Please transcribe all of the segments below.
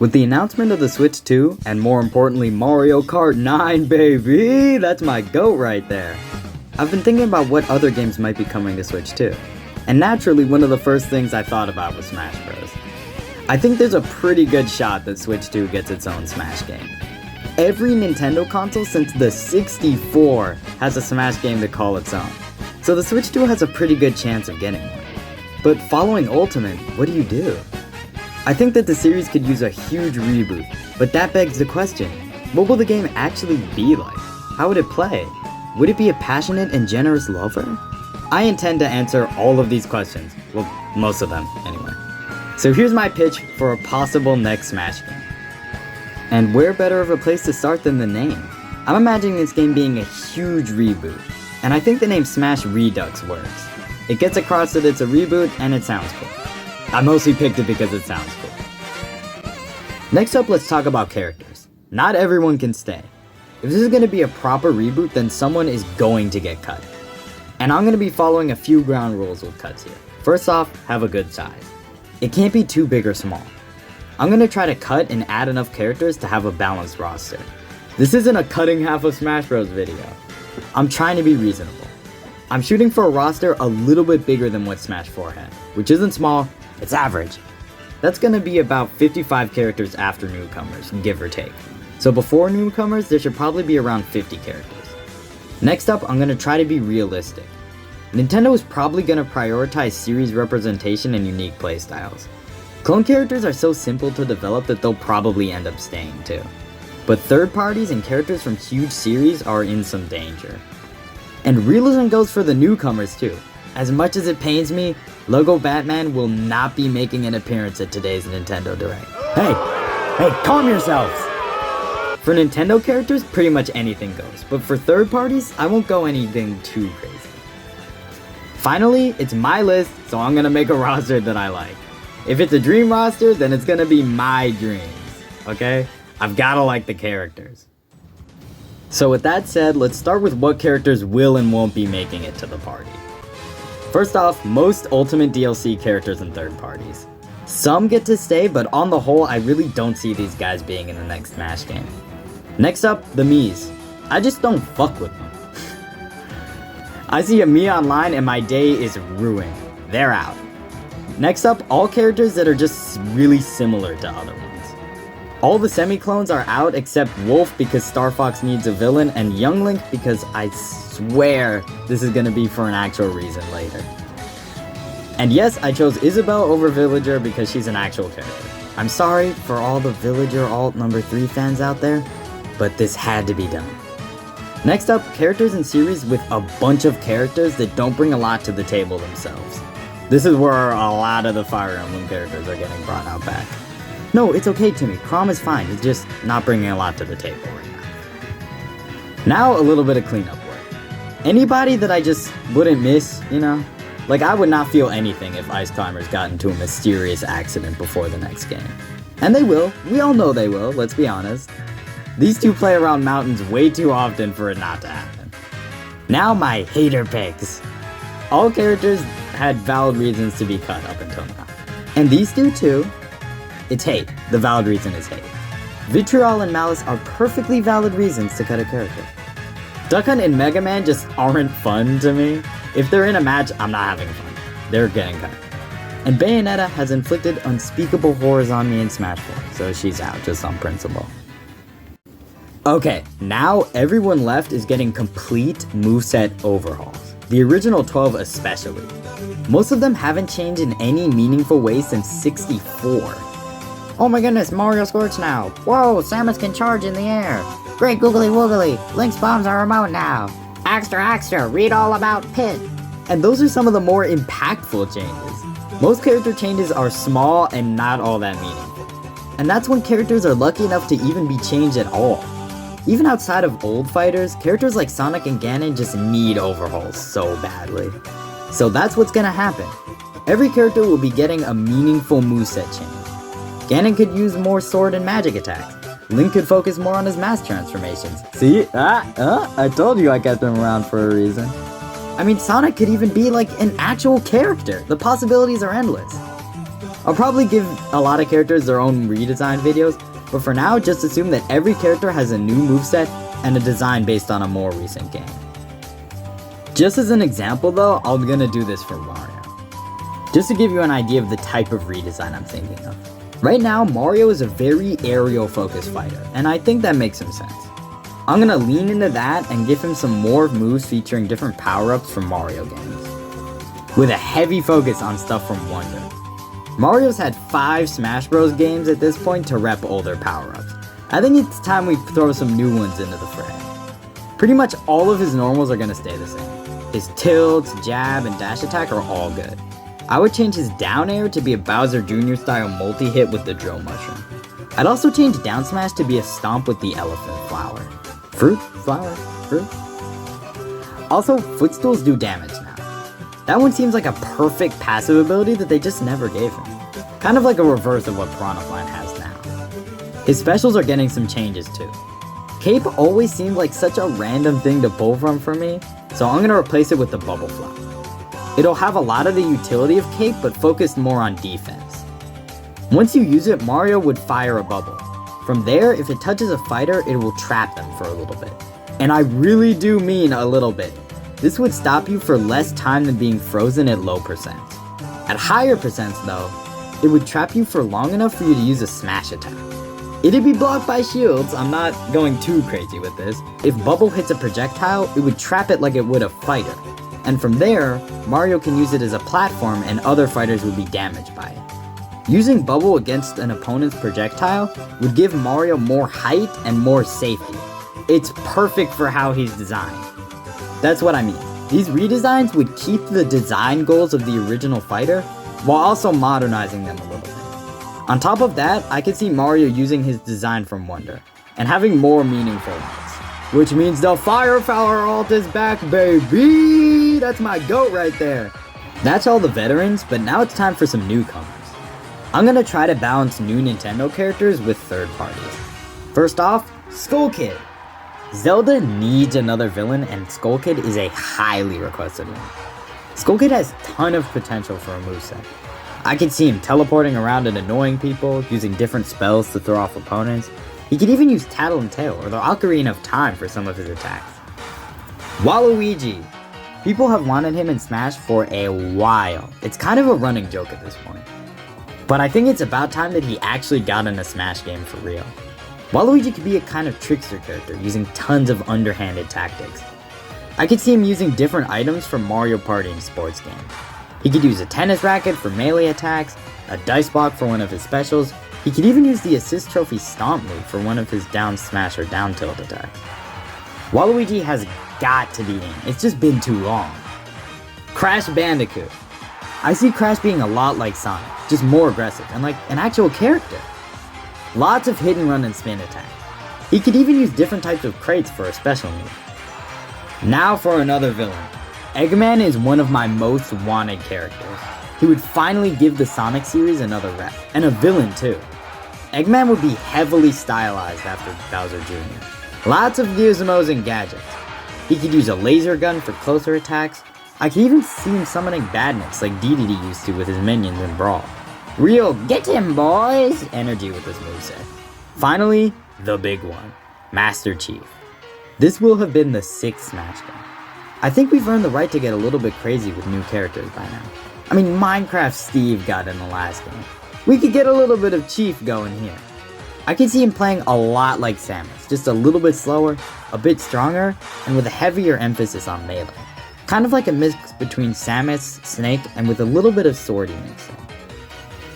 With the announcement of the Switch 2, and more importantly Mario Kart 9 baby, that's my GOAT right there. I've been thinking about what other games might be coming to Switch 2. And naturally, one of the first things I thought about was Smash Bros. I think there's a pretty good shot that Switch 2 gets its own Smash game. Every Nintendo console since the 64 has a Smash game to call its own. So the Switch 2 has a pretty good chance of getting one. But following Ultimate, what do? I think that the series could use a huge reboot, but that begs the question, what will the game actually be like? How would it play? Would it be a passionate and generous lover? I intend to answer all of these questions, well, most of them anyway. So here's my pitch for a possible next Smash game. And where better of a place to start than the name? I'm imagining this game being a huge reboot, and I think the name Smash Redux works. It gets across that it's a reboot and it sounds cool. I mostly picked it because it sounds cool. Next up, let's talk about characters. Not everyone can stay. If this is going to be a proper reboot, then someone is going to get cut. And I'm going to be following a few ground rules with cuts here. First off, have a good size. It can't be too big or small. I'm going to try to cut and add enough characters to have a balanced roster. This isn't a cutting half of Smash Bros video. I'm trying to be reasonable. I'm shooting for a roster a little bit bigger than what Smash 4 had, which isn't small, it's average. That's going to be about 55 characters after Newcomers, give or take. So before Newcomers, there should probably be around 50 characters. Next up, I'm going to try to be realistic. Nintendo is probably going to prioritize series representation and unique playstyles. Clone characters are so simple to develop that they'll probably end up staying too. But third parties and characters from huge series are in some danger. And realism goes for the Newcomers too. As much as it pains me, Lego Batman will not be making an appearance at today's Nintendo Direct. Hey, calm yourselves! For Nintendo characters, pretty much anything goes, but for third parties, I won't go anything too crazy. Finally, it's my list, so I'm gonna make a roster that I like. If it's a dream roster, then it's gonna be my dreams, okay? I've gotta like the characters. So with that said, let's start with what characters will and won't be making it to the party. First off, most Ultimate DLC characters and third parties. Some get to stay, but on the whole, I really don't see these guys being in the next Smash game. Next up, the Miis. I just don't fuck with them. I see a Mii online and my day is ruined. They're out. Next up, all characters that are just really similar to other ones. All the semi-clones are out except Wolf because Star Fox needs a villain, and Young Link because I swear this is gonna be for an actual reason later. And yes, I chose Isabelle over Villager because she's an actual character. I'm sorry for all the Villager alt number 3 fans out there, but this had to be done. Next up, characters in series with a bunch of characters that don't bring a lot to the table themselves. This is where a lot of the Fire Emblem characters are getting brought out back. No, it's okay, Timmy. Chrom is fine. He's just not bringing a lot to the table right now. Now, a little bit of cleanup work. Anybody that I just wouldn't miss, you know? Like, I would not feel anything if Ice Climbers got into a mysterious accident before the next game. And they will. We all know they will, let's be honest. These two play around mountains way too often for it not to happen. Now my hater picks. All characters had valid reasons to be cut up until now. And these do too. It's hate. The valid reason is hate. Vitriol and Malice are perfectly valid reasons to cut a character. Duck Hunt and Mega Man just aren't fun to me. If they're in a match, I'm not having fun. They're getting cut. And Bayonetta has inflicted unspeakable horrors on me in Smash 4, so she's out just on principle. Okay, now everyone left is getting complete moveset overhauls. The original 12 especially. Most of them haven't changed in any meaningful way since 64. Oh my goodness, Mario Scorch now. Whoa, Samus can charge in the air. Great googly woogly, Link's bombs are remote now. Extra, read all about Pit. And those are some of the more impactful changes. Most character changes are small and not all that meaningful. And that's when characters are lucky enough to even be changed at all. Even outside of old fighters, characters like Sonic and Ganon just need overhauls so badly. So that's what's gonna happen. Every character will be getting a meaningful moveset change. Ganon could use more sword and magic attacks. Link could focus more on his mass transformations. See? I told you I kept him around for a reason. I mean, Sonic could even be like an actual character. The possibilities are endless. I'll probably give a lot of characters their own redesign videos, but for now, just assume that every character has a new moveset and a design based on a more recent game. Just as an example though, I'm gonna do this for Mario. Just to give you an idea of the type of redesign I'm thinking of. Right now, Mario is a very aerial-focused fighter, and I think that makes some sense. I'm gonna lean into that and give him some more moves featuring different power-ups from Mario games, with a heavy focus on stuff from Wonder. Mario's had 5 Smash Bros. Games at this point to rep older power-ups. I think it's time we throw some new ones into the fray. Pretty much all of his normals are gonna stay the same. His tilts, jab, and dash attack are all good. I would change his down air to be a Bowser Jr. style multi-hit with the drill mushroom. I'd also change down smash to be a stomp with the elephant flower. Fruit? Flower? Fruit? Also, footstools do damage now. That one seems like a perfect passive ability that they just never gave him. Kind of like a reverse of what Piranha Plant has now. His specials are getting some changes too. Cape always seemed like such a random thing to pull from for me, so I'm gonna replace it with the Bubble Flop. It'll have a lot of the utility of Cape, but focused more on defense. Once you use it, Mario would fire a bubble. From there, if it touches a fighter, it will trap them for a little bit. And I really do mean a little bit. This would stop you for less time than being frozen at low percents. At higher percents though, it would trap you for long enough for you to use a smash attack. It'd be blocked by shields, I'm not going too crazy with this. If Bubble hits a projectile, it would trap it like it would a fighter. And from there, Mario can use it as a platform and other fighters would be damaged by it. Using Bubble against an opponent's projectile would give Mario more height and more safety. It's perfect for how he's designed. That's what I mean. These redesigns would keep the design goals of the original fighter, while also modernizing them a little bit. On top of that, I could see Mario using his design from Wonder, and having more meaningful ones. Which means the Fire Flower ult is back, baby! That's my goat right there. That's all the veterans, but now it's time for some newcomers. I'm gonna try to balance new Nintendo characters with third parties. First off, Skull Kid. Zelda needs another villain, and Skull Kid is a highly requested one. Skull Kid has a ton of potential for a moveset. I could see him teleporting around and annoying people, using different spells to throw off opponents. He could even use Tattle and Tail or the Ocarina of Time for some of his attacks. Waluigi. People have wanted him in Smash for a while. It's kind of a running joke at this point. But I think it's about time that he actually got in a Smash game for real. Waluigi could be a kind of trickster character, using tons of underhanded tactics. I could see him using different items from Mario Party and sports games. He could use a tennis racket for melee attacks, a dice block for one of his specials. He could even use the assist trophy stomp move for one of his down smash or down tilt attacks. Waluigi has got to be in. It's just been too long. Crash Bandicoot. I see Crash being a lot like Sonic, just more aggressive and like an actual character. Lots of hit and run and spin attacks. He could even use different types of crates for a special move. Now for another villain. Eggman is one of my most wanted characters. He would finally give the Sonic series another rep, and a villain too. Eggman would be heavily stylized after Bowser Jr. Lots of gizmos and gadgets. He could use a laser gun for closer attacks. I could even see him summoning badniks like DDD used to with his minions in Brawl. Real get him boys energy with this moveset. Finally, the big one, Master Chief. This will have been the 6th Smash game. I think we've earned the right to get a little bit crazy with new characters by now. I mean, Minecraft Steve got in the last game. We could get a little bit of Chief going here. I can see him playing a lot like Samus, just a little bit slower, a bit stronger, and with a heavier emphasis on melee. Kind of like a mix between Samus, Snake, and with a little bit of swording mixed in.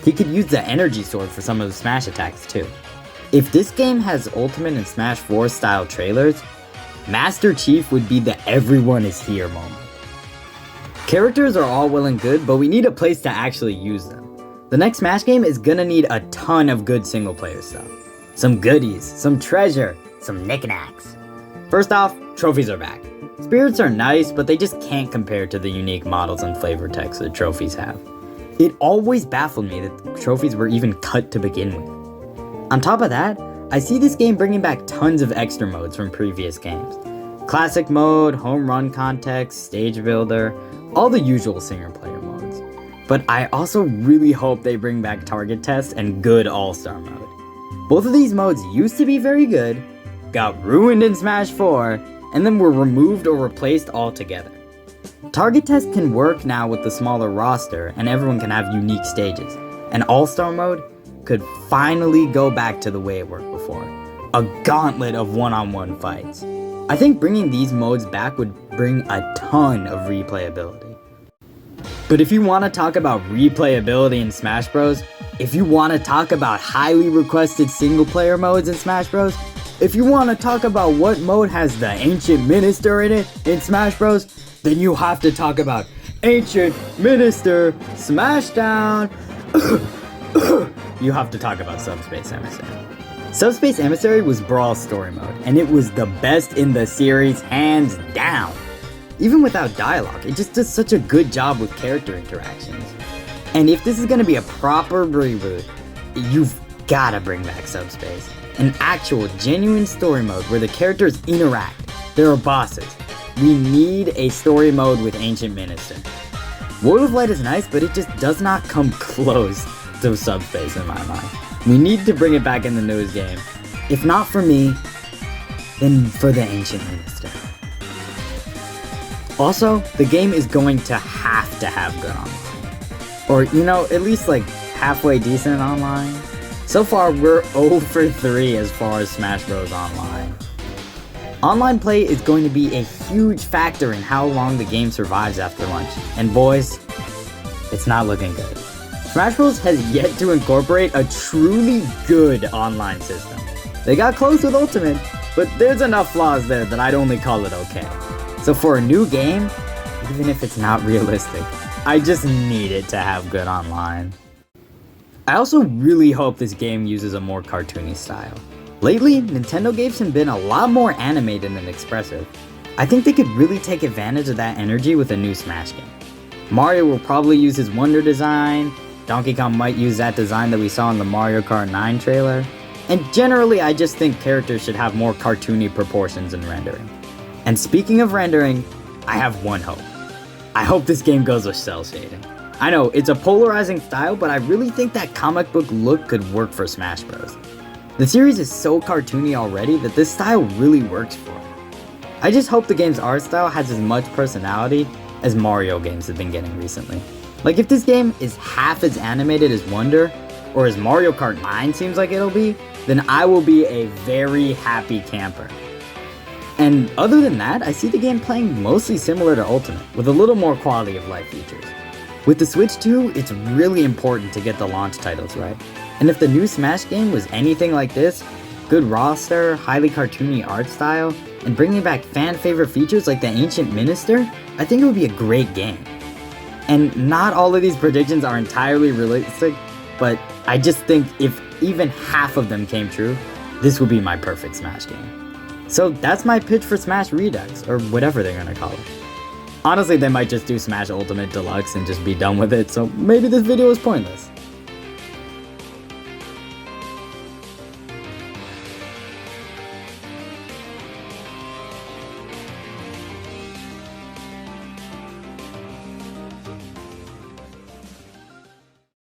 He could use the energy sword for some of the Smash attacks too. If this game has Ultimate and Smash 4 style trailers, Master Chief would be the everyone is here moment. Characters are all well and good, but we need a place to actually use them. The next Smash game is gonna need a ton of good single player stuff. Some goodies, some treasure, some knickknacks. First off, trophies are back. Spirits are nice, but they just can't compare to the unique models and flavor text that trophies have. It always baffled me that trophies were even cut to begin with. On top of that, I see this game bringing back tons of extra modes from previous games. Classic mode, home run context, stage builder, all the usual single player modes. But I also really hope they bring back target test and good all-star mode. Both of these modes used to be very good, got ruined in Smash 4, and then were removed or replaced altogether. Target test can work now with the smaller roster and everyone can have unique stages, and all-star mode could finally go back to the way it worked before. A gauntlet of one-on-one fights. I think bringing these modes back would bring a ton of replayability. But if you want to talk about replayability in Smash Bros, if you want to talk about highly requested single-player modes in Smash Bros, if you want to talk about what mode has the Ancient Minister in it in Smash Bros, then you have to talk about Ancient Minister Smashdown. You have to talk about Subspace Emissary. Subspace Emissary was Brawl's story mode, and it was the best in the series, hands down. Even without dialogue, it just does such a good job with character interactions. And if this is going to be a proper reboot, you've got to bring back Subspace. An actual, genuine story mode where the characters interact. There are bosses. We need a story mode with Ancient Minister. World of Light is nice, but it just does not come close to Subspace in my mind. We need to bring it back in the newest game. If not for me, then for the Ancient Minister. Also, the game is going to have good online. Or, at least like halfway decent online. So far, we're 0 for 3 as far as Smash Bros. Online. Online play is going to be a huge factor in how long the game survives after launch. And boys, it's not looking good. Smash Bros. Has yet to incorporate a truly good online system. They got close with Ultimate, but there's enough flaws there that I'd only call it okay. So for a new game, even if it's not realistic, I just need it to have good online. I also really hope this game uses a more cartoony style. Lately, Nintendo games have been a lot more animated and expressive. I think they could really take advantage of that energy with a new Smash game. Mario will probably use his Wonder design, Donkey Kong might use that design that we saw in the Mario Kart 9 trailer, and generally I just think characters should have more cartoony proportions in rendering. And speaking of rendering, I have one hope. I hope this game goes with cell shading. I know, it's a polarizing style, but I really think that comic book look could work for Smash Bros. The series is so cartoony already that this style really works for it. I just hope the game's art style has as much personality as Mario games have been getting recently. Like if this game is half as animated as Wonder, or as Mario Kart 9 seems like it'll be, then I will be a very happy camper. And other than that, I see the game playing mostly similar to Ultimate, with a little more quality of life features. With the Switch 2, it's really important to get the launch titles right. And if the new Smash game was anything like this, good roster, highly cartoony art style, and bringing back fan favorite features like the Ancient Minister, I think it would be a great game. And not all of these predictions are entirely realistic, but I just think if even half of them came true, this would be my perfect Smash game. So that's my pitch for Smash Redux, or whatever they're gonna call it. Honestly, they might just do Smash Ultimate Deluxe and just be done with it, so maybe this video is pointless.